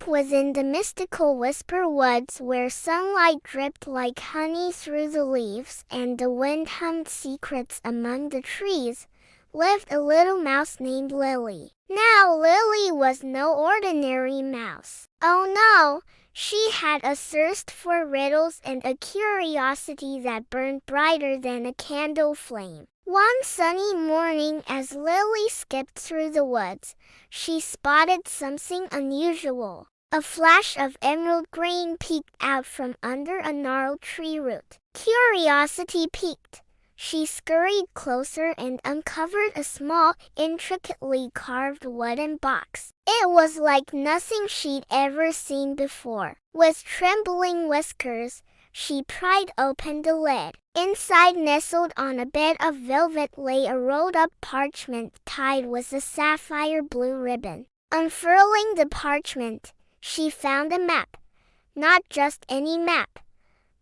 map was in the mystical Whisper Woods, where sunlight dripped like honey through the leaves and the wind hummed secrets among the trees. Lived a little mouse named Lily. Now Lily was no ordinary mouse. Oh no, she had a thirst for riddles and a curiosity that burned brighter than a candle flame. One sunny morning, as Lily skipped through the woods, she spotted something unusual. A flash of emerald green peeked out from under a gnarled tree root. Curiosity piqued. She scurried closer and uncovered a small, intricately carved wooden box. It was like nothing she'd ever seen before. With trembling whiskers, she pried open the lid. Inside, nestled on a bed of velvet, lay a rolled-up parchment tied with a sapphire blue ribbon. Unfurling the parchment, she found a map. Not just any map,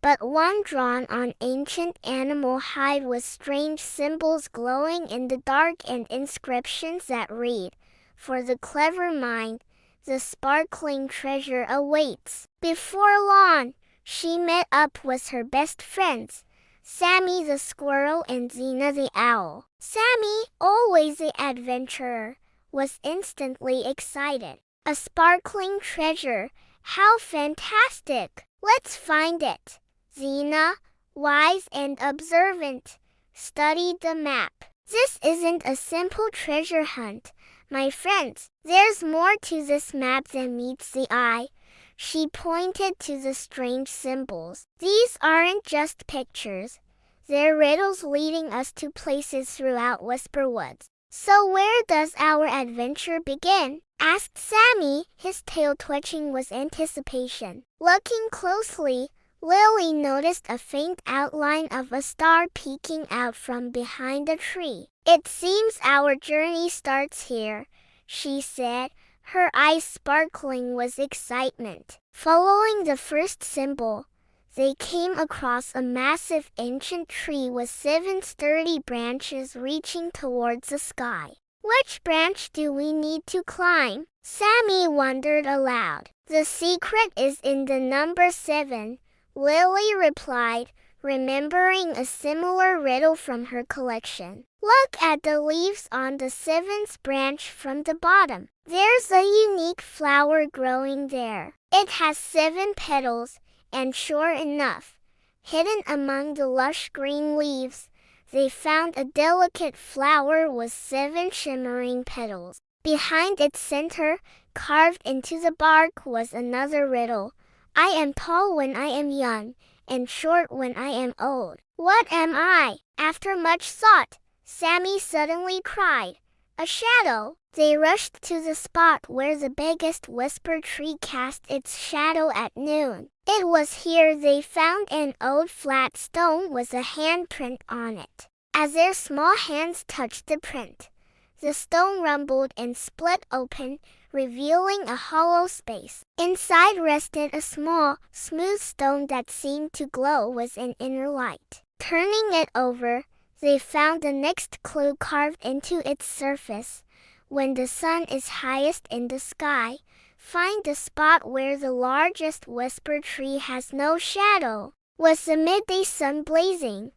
but one drawn on ancient animal hide with strange symbols glowing in the dark and inscriptions that read, "For the clever mind, the sparkling treasure awaits." Before long, she met up with her best friends, Sammy the squirrel and Zina the owl. Sammy, always the adventurer, was instantly excited. A sparkling treasure, how fantastic! Let's find it. Zina, wise and observant, studied the map. This isn't a simple treasure hunt, my friends. There's more to this map than meets the eye. She pointed to the strange symbols. These aren't just pictures. They're riddles leading us to places throughout Whisper Woods. So where does our adventure begin? Asked Sammy, his tail twitching with anticipation. Looking closely, Lily noticed a faint outline of a star peeking out from behind a tree. "It seems our journey starts here," she said, her eyes sparkling with excitement. Following the first symbol, they came across a massive ancient tree with 7 sturdy branches reaching towards the sky. "Which branch do we need to climb?" Sammy wondered aloud. "The secret is in the number 7, Lily replied, remembering a similar riddle from her collection. "Look at the leaves on the 7th branch from the bottom. There's a unique flower growing there. It has 7 petals, and sure enough, hidden among the lush green leaves, they found a delicate flower with 7 shimmering petals. Behind its center, carved into the bark, was another riddle. I am tall when I am young, and short when I am old. What am I?" After much thought, Sammy suddenly cried, "A shadow!" They rushed to the spot where the biggest whisper tree cast its shadow at noon. It was here they found an old flat stone with a handprint on it. As their small hands touched the print, the stone rumbled and split open, revealing a hollow space. Inside rested a small, smooth stone that seemed to glow with an inner light. Turning it over, they found the next clue carved into its surface. "When the sun is highest in the sky, find the spot where the largest whisper tree has no shadow." With the midday sun blazing,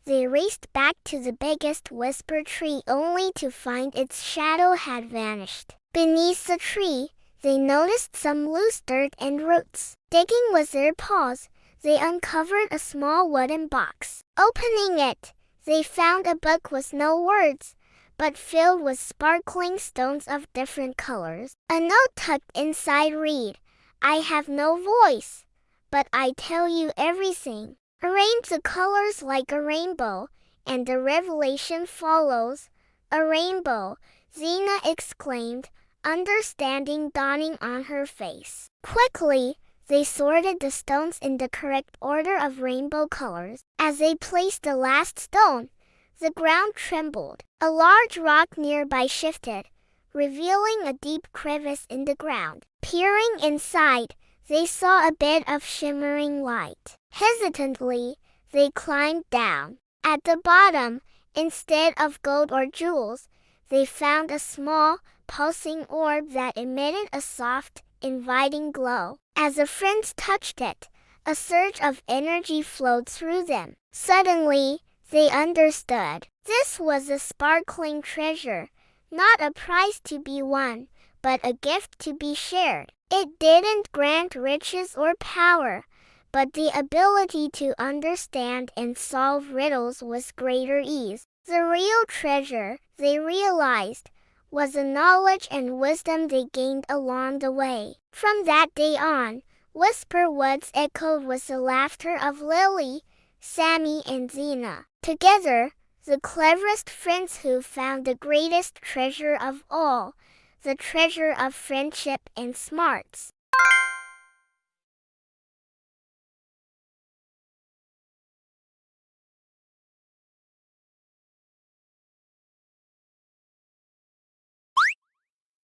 they raced back to the biggest whisper tree only to find its shadow had vanished. Beneath the tree, they noticed some loose dirt and roots. Digging with their paws, they uncovered a small wooden box. Opening it, they found a book with no words, but filled with sparkling stones of different colors. A note tucked inside read, "I have no voice, but I tell you everything." Arrange the colors like a rainbow, and the revelation follows. "A rainbow," Zina exclaimed, understanding dawning on her face. Quickly, they sorted the stones in the correct order of rainbow colors. As they placed the last stone, the ground trembled. A large rock nearby shifted, revealing a deep crevice in the ground. Peering inside, they saw a bit of shimmering light. Hesitantly, they climbed down. At the bottom, instead of gold or jewels, they found a small, pulsing orb that emitted a soft, inviting glow. As the friends touched it, a surge of energy flowed through them. Suddenly, they understood. This was a sparkling treasure, not a prize to be won, but a gift to be shared. It didn't grant riches or power, but the ability to understand and solve riddles with greater ease. The real treasure, they realized, was the knowledge and wisdom they gained along the way. From that day on, Whisper Woods echoed with the laughter of Lily, Sammy, and Zina. Together, the cleverest friends who found the greatest treasure of all, the treasure of friendship and smarts.